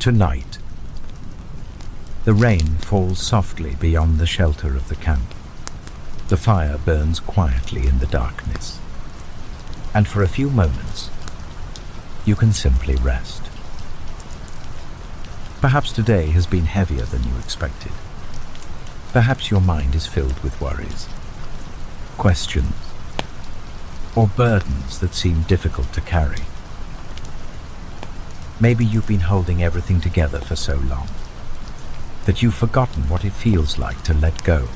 Tonight, the rain falls softly beyond the shelter of the camp. The fire burns quietly in the darkness, and for a few moments, you can simply rest. Perhaps today has been heavier than you expected. Perhaps your mind is filled with worries, questions, or burdens that seem difficult to carry. Maybe you've been holding everything together for so long that you've forgotten what it feels like to let go.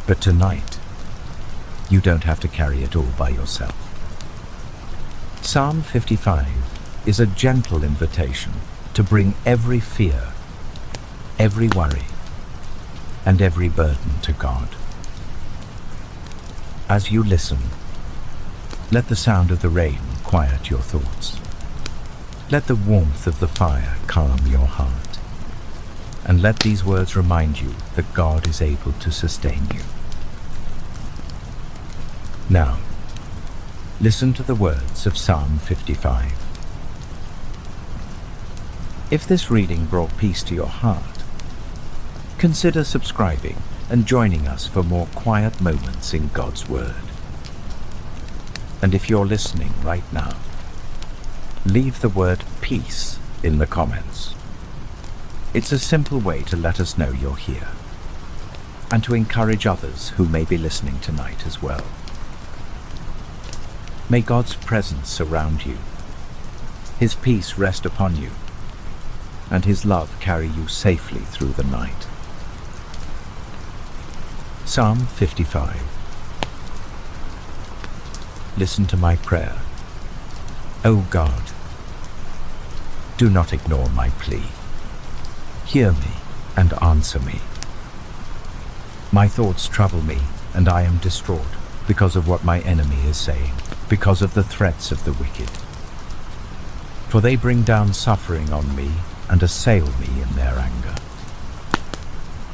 But tonight, you don't have to carry it all by yourself. Psalm 55 is a gentle invitation to bring every fear, every worry, and every burden to God. As you listen, let the sound of the rain quiet your thoughts. Let the warmth of the fire calm your heart. And let these words remind you that God is able to sustain you. Now, listen to the words of Psalm 55. If this reading brought peace to your heart, consider subscribing and joining us for more quiet moments in God's Word. And if you're listening right now, leave the word peace in the comments. It's a simple way to let us know you're here, and to encourage others who may be listening tonight as well. May God's presence surround you, His peace rest upon you, and His love carry you safely through the night. Psalm 55. Listen to my prayer. O God, do not ignore my plea. Hear me and answer me. My thoughts trouble me, and I am distraught because of what my enemy is saying, because of the threats of the wicked. For they bring down suffering on me and assail me in their anger.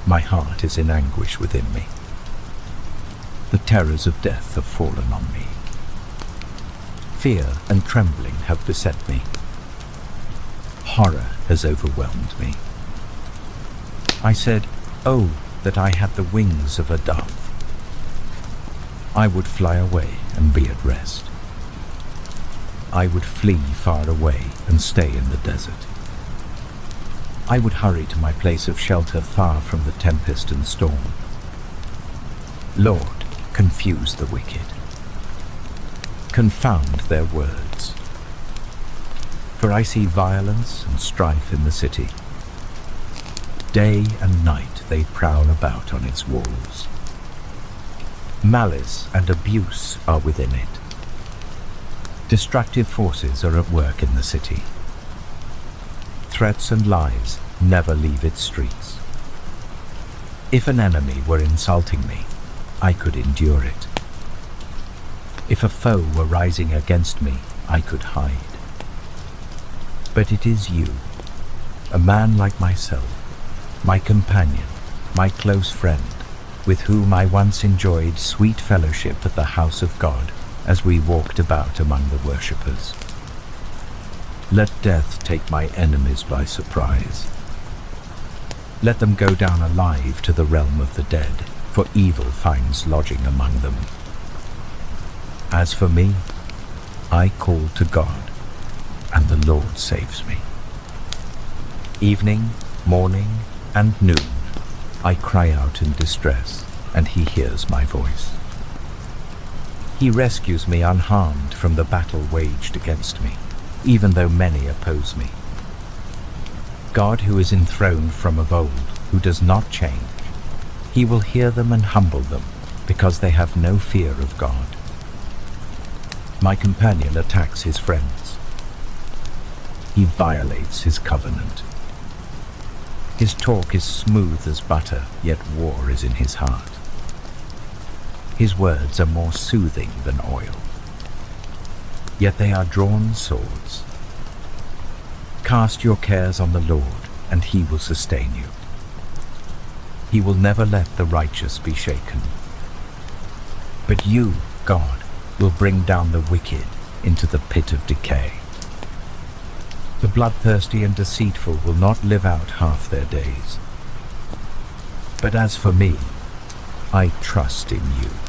My heart is in anguish within me. The terrors of death have fallen on me. Fear and trembling have beset me. Horror has overwhelmed me. I said, "Oh, that I had the wings of a dove. I would fly away and be at rest. I would flee far away and stay in the desert. I would hurry to my place of shelter far from the tempest and storm. Lord, confuse the wicked. Confound their words. For I see violence and strife in the city. Day and night they prowl about on its walls. Malice and abuse are within it. Destructive forces are at work in the city. Threats and lies never leave its streets. If an enemy were insulting me, I could endure it. If a foe were rising against me, I could hide. But it is you, a man like myself, my companion, my close friend, with whom I once enjoyed sweet fellowship at the house of God as we walked about among the worshippers. Let death take my enemies by surprise. Let them go down alive to the realm of the dead, for evil finds lodging among them. As for me, I call to God, and the Lord saves me. Evening, morning, and noon, I cry out in distress, and He hears my voice. He rescues me unharmed from the battle waged against me, even though many oppose me. God, who is enthroned from of old, who does not change, He will hear them and humble them, because they have no fear of God. My companion attacks his friends. He violates his covenant. His talk is smooth as butter, yet war is in his heart. His words are more soothing than oil, yet they are drawn swords. Cast your cares on the Lord, and He will sustain you. He will never let the righteous be shaken. But you, God, will bring down the wicked into the pit of decay. The bloodthirsty and deceitful will not live out half their days. But as for me, I trust in you.